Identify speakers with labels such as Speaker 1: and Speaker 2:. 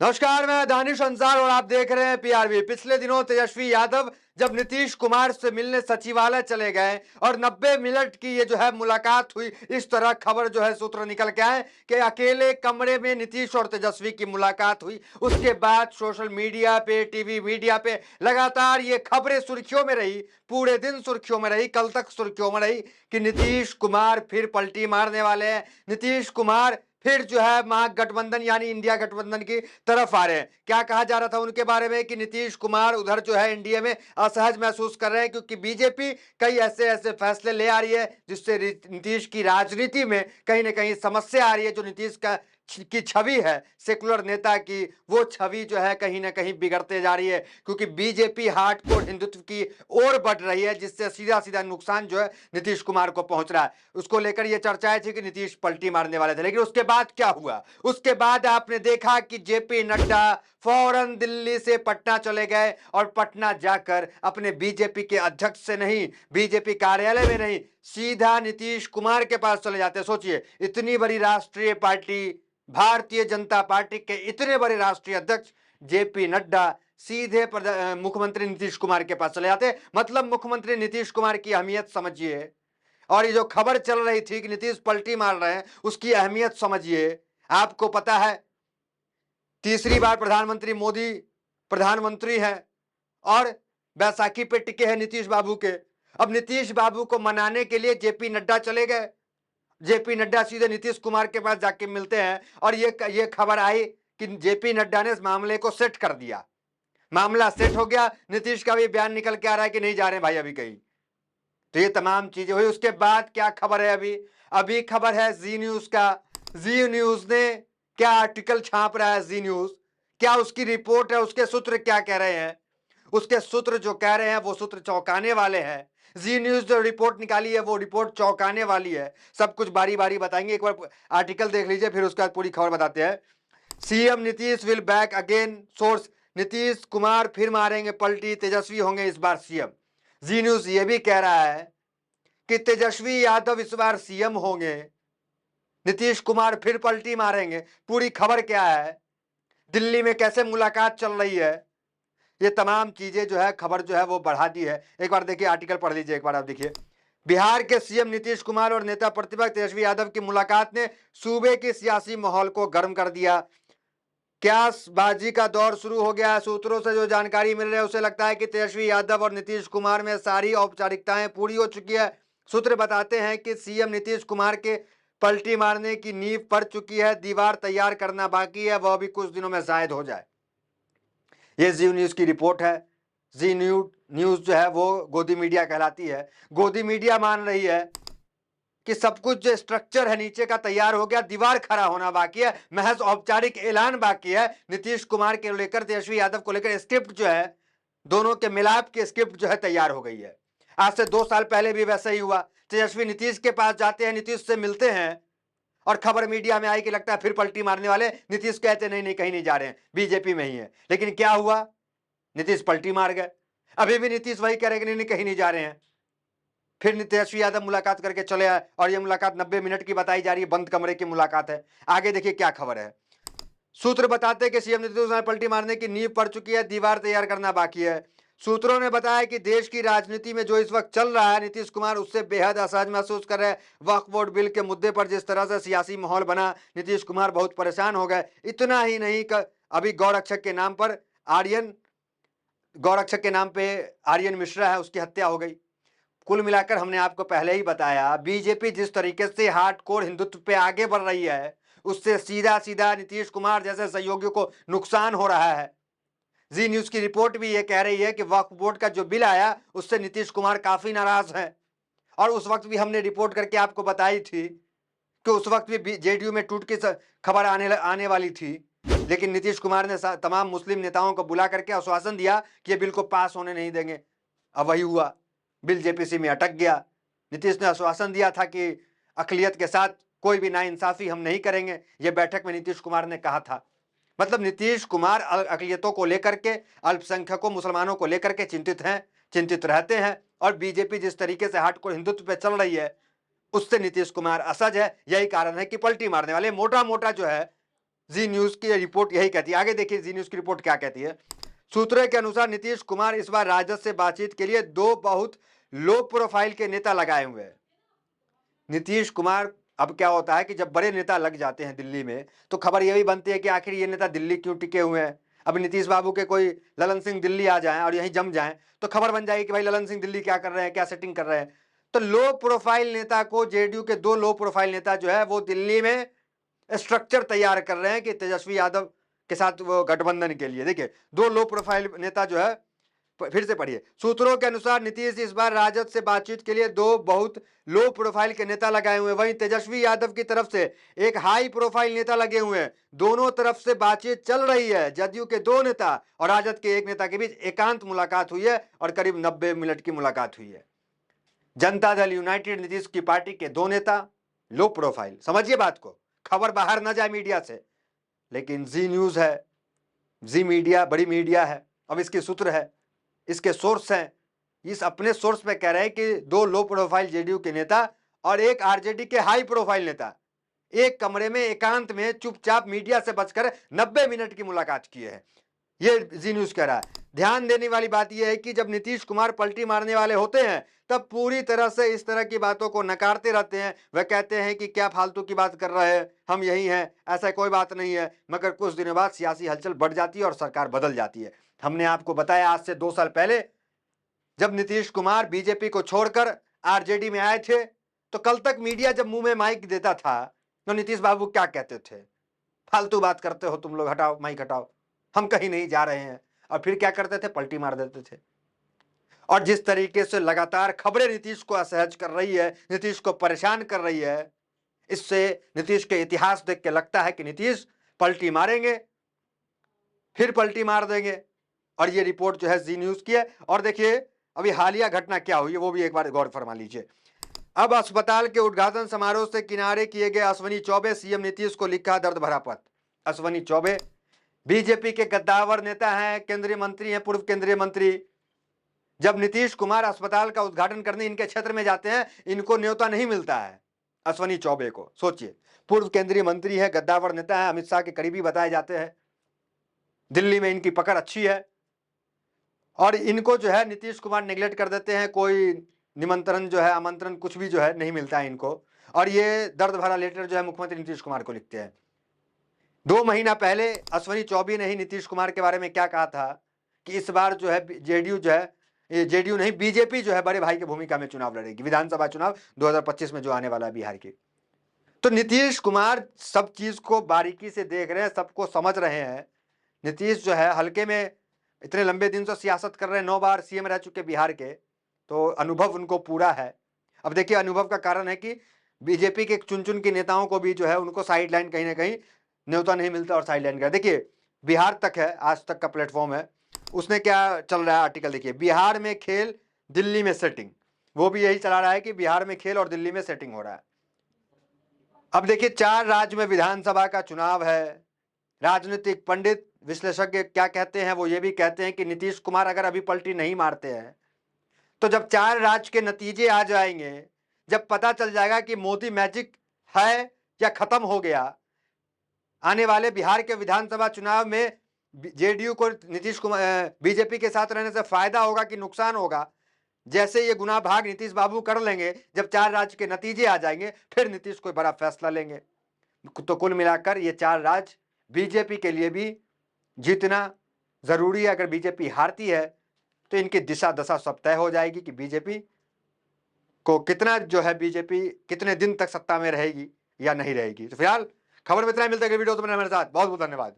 Speaker 1: नमस्कार, मैं दानिश अंसार और आप देख रहे हैं पीआरबी। पिछले दिनों तेजस्वी यादव जब नीतीश कुमार से मिलने सचिवालय चले गए और 90 मिनट की ये जो है मुलाकात हुई, इस तरह खबर जो है सूत्र निकल के आए कि अकेले कमरे में नीतीश और तेजस्वी की मुलाकात हुई। उसके बाद सोशल मीडिया पे, टीवी मीडिया पे लगातार ये खबरें सुर्खियों में रही, पूरे दिन सुर्खियों में रही, कल तक सुर्खियों में रही कि नीतीश कुमार फिर पलटी मारने वाले हैं। नीतीश कुमार फिर जो है महागठबंधन यानी इंडिया गठबंधन की तरफ आ रहे हैं। क्या कहा जा रहा था उनके बारे में कि नीतीश कुमार उधर जो है एनडीए में असहज महसूस कर रहे हैं, क्योंकि बीजेपी कई ऐसे ऐसे फैसले ले आ रही है जिससे नीतीश की राजनीति में कहीं ना कहीं समस्या आ रही है। जो नीतीश का की छवि है सेकुलर नेता की, वो छवि जो है कहीं ना कहीं बिगड़ते जा रही है, क्योंकि बीजेपी हार्डकोर हिंदुत्व की ओर बढ़ रही है, जिससे सीधा सीधा नुकसान जो है नीतीश कुमार को पहुंच रहा है। उसको लेकर ये चर्चाएं थी कि नीतीश पलटी मारने वाले थे, लेकिन उसके बाद क्या हुआ? उसके बाद आपने देखा कि जेपी नड्डा फौरन दिल्ली से पटना चले गए और पटना जाकर अपने बीजेपी के अध्यक्ष से नहीं, बीजेपी कार्यालय में नहीं, सीधा नीतीश कुमार के पास चले जाते। सोचिए, इतनी बड़ी राष्ट्रीय पार्टी, भारतीय जनता पार्टी के इतने बड़े राष्ट्रीय अध्यक्ष जेपी नड्डा सीधे मुख्यमंत्री नीतीश कुमार के पास चले जाते। मतलब मुख्यमंत्री नीतीश कुमार की अहमियत समझिए, और ये जो खबर चल रही थी कि नीतीश पलटी मार रहे हैं, उसकी अहमियत समझिए। आपको पता है, तीसरी बार प्रधानमंत्री मोदी प्रधानमंत्री हैं और बैसाखी पे टिके हैं नीतीश बाबू के। अब नीतीश बाबू को मनाने के लिए जेपी नड्डा चले गए। जेपी नड्डा सीधे नीतीश कुमार के पास जाके मिलते हैं और ये खबर आई कि जेपी नड्डा ने इस मामले को सेट कर दिया। मामला सेट हो गया। नीतीश का भी बयान निकल के आ रहा है कि नहीं जा रहे भाई अभी कहीं। तो ये तमाम चीजें हुई। उसके बाद क्या खबर है? अभी अभी खबर है जी न्यूज का। जी न्यूज ने क्या आर्टिकल छाप रहा है? जी न्यूज क्या उसकी रिपोर्ट है? उसके सूत्र क्या कह रहे हैं? उसके सूत्र जो कह रहे हैं वो सूत्र चौंकाने वाले हैं। जी न्यूज जो रिपोर्ट निकाली है वो रिपोर्ट चौंकाने वाली है। सब कुछ बारी बारी बताएंगे। एक बार आर्टिकल देख लीजिए, फिर उसके बाद पूरी खबर बताते हैं। CM Nitish will back again. Source, Nitish Kumar फिर मारेंगे पलटी, तेजस्वी होंगे इस बार सीएम। जी न्यूज ये भी कह रहा है कि तेजस्वी यादव इस बार सीएम होंगे, नीतीश कुमार फिर पलटी मारेंगे। पूरी खबर क्या है, दिल्ली में कैसे मुलाकात चल रही है, ये तमाम चीजें जो है खबर जो है वो बढ़ा दी है। एक बार देखिए, आर्टिकल पढ़ लीजिए एक बार। आप देखिए, बिहार के सीएम नीतीश कुमार और नेता प्रतिपक्ष तेजस्वी यादव की मुलाकात ने सूबे के सियासी माहौल को गर्म कर दिया। क्यासबाजी का दौर शुरू हो गया है। सूत्रों से जो जानकारी मिल रही है उसे लगता है कि तेजस्वी यादव और नीतीश कुमार में सारी औपचारिकताएं पूरी हो चुकी है। सूत्र बताते हैं कि सीएम नीतीश कुमार के पलटी मारने की नींव पड़ चुकी है, दीवार तैयार करना बाकी है, वह भी कुछ दिनों में शायद हो जाए। ये जी न्यूज की रिपोर्ट है। जी न्यूज जो है वो गोदी मीडिया कहलाती है। गोदी मीडिया मान रही है कि सब कुछ जो स्ट्रक्चर है नीचे का तैयार हो गया, दीवार खड़ा होना बाकी है, महज औपचारिक ऐलान बाकी है। नीतीश कुमार के लेकर, तेजस्वी यादव को लेकर स्क्रिप्ट जो है, दोनों के मिलाप की स्क्रिप्ट जो है तैयार हो गई है। आज से 2 साल पहले भी वैसा ही हुआ। तेजस्वी नीतीश के पास जाते हैं, नीतीश से मिलते हैं और खबर मीडिया में आई कि लगता है फिर पलटी मारने वाले। नीतीश कहते नहीं नहीं, कहीं नहीं जा रहे हैं, बीजेपी में ही है। लेकिन क्या हुआ? नीतीश पलटी मार गए। अभी भी नीतीश वही कह रहे हैं कि नहीं नहीं, कहीं नहीं जा रहे हैं। फिर तेजस्वी यादव मुलाकात करके चले आए और यह मुलाकात 90 मिनट की बताई जा रही है, बंद कमरे की मुलाकात है। आगे देखिए क्या खबर है। सूत्र बताते हैं कि सीएम नीतीश कुमार पलटी मारने की नींव पड़ चुकी है, दीवार तैयार करना बाकी है। सूत्रों ने बताया कि देश की राजनीति में जो इस वक्त चल रहा है, नीतीश कुमार उससे बेहद असहज महसूस कर रहे हैं। वक्फ बोर्ड बिल के मुद्दे पर जिस तरह से सियासी माहौल बना, नीतीश कुमार बहुत परेशान हो गए। इतना ही नहीं, अभी गौरक्षक के नाम पर आर्यन गौरक्षक के नाम पे आर्यन मिश्रा है, उसकी हत्या हो गई। कुल मिलाकर हमने आपको पहले ही बताया, बीजेपी जिस तरीके से हार्डकोर हिंदुत्व पे आगे बढ़ रही है, उससे सीधा सीधा नीतीश कुमार जैसे सहयोगियों को नुकसान हो रहा है। जी न्यूज की रिपोर्ट भी ये कह रही है कि वक्फ बोर्ड का जो बिल आया उससे नीतीश कुमार काफी नाराज हैं। और उस वक्त भी हमने रिपोर्ट करके आपको बताई थी कि उस वक्त भी जेडीयू में टूट की खबर आने वाली थी, लेकिन नीतीश कुमार ने तमाम मुस्लिम नेताओं को बुला करके आश्वासन दिया कि ये बिल को पास होने नहीं देंगे। अब वही हुआ, बिल जेपीसी में अटक गया। नीतीश ने आश्वासन दिया था कि अकलियत के साथ कोई भी नाइंसाफी हम नहीं करेंगे, ये बैठक में नीतीश कुमार ने कहा था। मतलब नीतीश कुमार अकलियतों को लेकर के, अल्पसंख्यकों मुसलमानों को लेकर के चिंतित हैं, चिंतित रहते हैं। और बीजेपी जिस तरीके से हार्डकोर हिंदुत्व पे चल रही है, उससे नीतीश कुमार असहज है। यही कारण है कि पलटी मारने वाले। मोटा मोटा जो है जी न्यूज की रिपोर्ट यही कहती है। आगे देखिए जी न्यूज की रिपोर्ट क्या कहती है। सूत्रों के अनुसार नीतीश कुमार इस बार राजद से बातचीत के लिए दो बहुत लो प्रोफाइल के नेता लगाए हुए हैं। नीतीश कुमार, अब क्या होता है कि जब बड़े नेता लग जाते हैं दिल्ली में, तो खबर यह भी बनती है कि आखिर ये नेता दिल्ली क्यों टिके हुए हैं। अब नीतीश बाबू के कोई ललन सिंह दिल्ली आ जाएं और यहीं जम जाएं, तो खबर बन जाएगी कि भाई ललन सिंह दिल्ली क्या कर रहे हैं, क्या सेटिंग कर रहे हैं। तो लो प्रोफाइल नेता को, जेडीयू के दो लो प्रोफाइल नेता जो है वो दिल्ली में स्ट्रक्चर तैयार कर रहे हैं कि तेजस्वी यादव के साथ वो गठबंधन के लिए। देखिए, दो लो प्रोफाइल नेता जो है, फिर से पढ़िए। सूत्रों के अनुसार नीतीश इस बार राजद से बातचीत के लिए दो बहुत लो प्रोफाइल के नेता लगाए हुए हैं। वहीं तेजस्वी यादव की तरफ से एक हाई प्रोफाइल नेता लगे हुए हैं। दोनों तरफ से बातचीत चल रही है। जदयू के दो नेता और राजद के एक नेता के बीच एकांत मुलाकात हुई है और करीब 90 मिनट की मुलाकात हुई है। जनता दल यूनाइटेड नीतीश की पार्टी के दो नेता लो प्रोफाइल। समझिए बात को, खबर बाहर न जाए मीडिया से, लेकिन जी न्यूज है, जी मीडिया बड़ी मीडिया है। अब इसके सूत्र है, इसके सोर्स हैं, इस अपने सोर्स पे कह रहे हैं कि दो लो प्रोफाइल जेडीयू के नेता और एक आरजेडी के हाई प्रोफाइल नेता एक कमरे में एकांत में चुपचाप मीडिया से बचकर 90 मिनट की मुलाकात किए हैं। ये जी न्यूज कह रहा है। ध्यान देने वाली बात यह है कि जब नीतीश कुमार पलटी मारने वाले होते हैं, तब पूरी तरह से इस तरह की बातों को नकारते रहते हैं। वह कहते हैं कि क्या फालतू की बात कर रहे हैं, हम यही हैं, ऐसा कोई बात नहीं है। मगर कुछ दिनों बाद सियासी हलचल बढ़ जाती है और सरकार बदल जाती है। हमने आपको बताया आज से 2 साल पहले जब नीतीश कुमार बीजेपी को छोड़कर आरजेडी में आए थे, तो कल तक मीडिया जब मुंह में माइक देता था तो नीतीश बाबू क्या कहते थे? फालतू बात करते हो तुम लोग, हटाओ माइक हटाओ, हम कहीं नहीं जा रहे हैं। और फिर क्या करते थे? पलटी मार देते थे। और जिस तरीके से लगातार खबरें नीतीश को असहज कर रही है, नीतीश को परेशान कर रही है, इससे नीतीश के इतिहास देख के लगता है कि नीतीश पलटी मारेंगे, फिर पलटी मार देंगे। और ये रिपोर्ट जो है जी न्यूज की है। और देखिए अभी हालिया घटना क्या हुई है वो भी एक बार गौर फरमा लीजिए। अब अस्पताल के उद्घाटन समारोह से किनारे किए गए अश्विनी चौबे, सीएम नीतीश को लिखा दर्द भरा पत्र। अश्विनी चौबे बीजेपी के कद्दावर नेता हैं, केंद्रीय मंत्री हैं, पूर्व केंद्रीय मंत्री। जब नीतीश कुमार अस्पताल का उद्घाटन करने इनके क्षेत्र में जाते हैं, इनको न्योता नहीं मिलता है अश्विनी चौबे को। सोचिए, पूर्व केंद्रीय मंत्री है, गद्दावर नेता है, अमित शाह के करीबी बताए जाते हैं, दिल्ली में इनकी पकड़ अच्छी है, और इनको जो है नीतीश कुमार नेग्लेक्ट कर देते हैं। कोई निमंत्रण जो है, आमंत्रण कुछ भी जो है नहीं मिलता है इनको। और ये दर्द भरा लेटर जो है मुख्यमंत्री नीतीश कुमार को लिखते हैं। 2 महीना पहले अश्विनी चौबे ने ही नीतीश कुमार के बारे में क्या कहा था कि इस बार जो है जेडीयू जो है, जेडीयू नहीं बीजेपी जो है बड़े भाई की भूमिका में चुनाव लड़ेगी, विधानसभा चुनाव 2025 में जो आने वाला है बिहार की। तो नीतीश कुमार सब चीज को बारीकी से देख रहे हैं, सबको समझ रहे हैं। नीतीश जो है हल्के में, इतने लंबे दिन से सियासत कर रहे हैं, 9 बार सीएम रह चुके बिहार के, तो अनुभव उनको पूरा है। अब देखिए अनुभव का कारण है कि बीजेपी के चुन चुन के नेताओं को भी जो है उनको साइडलाइन कहीं ना कहीं न्योता नहीं मिलता और साइडलाइन कर। देखिए बिहार तक है, आज तक का प्लेटफॉर्म है, उसने क्या चल रहा है आर्टिकल देखिए, बिहार में खेल दिल्ली में सेटिंग, वो भी यही चला रहा है कि बिहार में खेल और दिल्ली में सेटिंग हो रहा है। अब देखिए 4 राज्य में विधानसभा का चुनाव है। राजनीतिक पंडित विश्लेषज्ञ क्या कहते हैं, वो ये भी कहते हैं कि नीतीश कुमार अगर अभी पलटी नहीं मारते हैं, तो जब 4 राज्य के नतीजे आ जाएंगे, जब पता चल जाएगा कि मोदी मैजिक है या खत्म हो गया, आने वाले बिहार के विधानसभा चुनाव में जेडीयू को नीतीश कुमार बीजेपी के साथ रहने से फायदा होगा कि नुकसान होगा, जैसे ये गुनाह भाग नीतीश बाबू कर लेंगे, जब 4 राज्य के नतीजे आ जाएंगे फिर नीतीश कोई बड़ा फैसला लेंगे। तो कुल मिलाकर ये 4 राज्य बीजेपी के लिए भी जीतना जरूरी है। अगर बीजेपी हारती है तो इनकी दिशा दशा सब तय हो जाएगी कि बीजेपी को कितना जो है, बीजेपी कितने दिन तक सत्ता में रहेगी या नहीं रहेगी। तो फिलहाल खबर में इतना ही, मिलता है वीडियो तो मेरे साथ। बहुत बहुत धन्यवाद।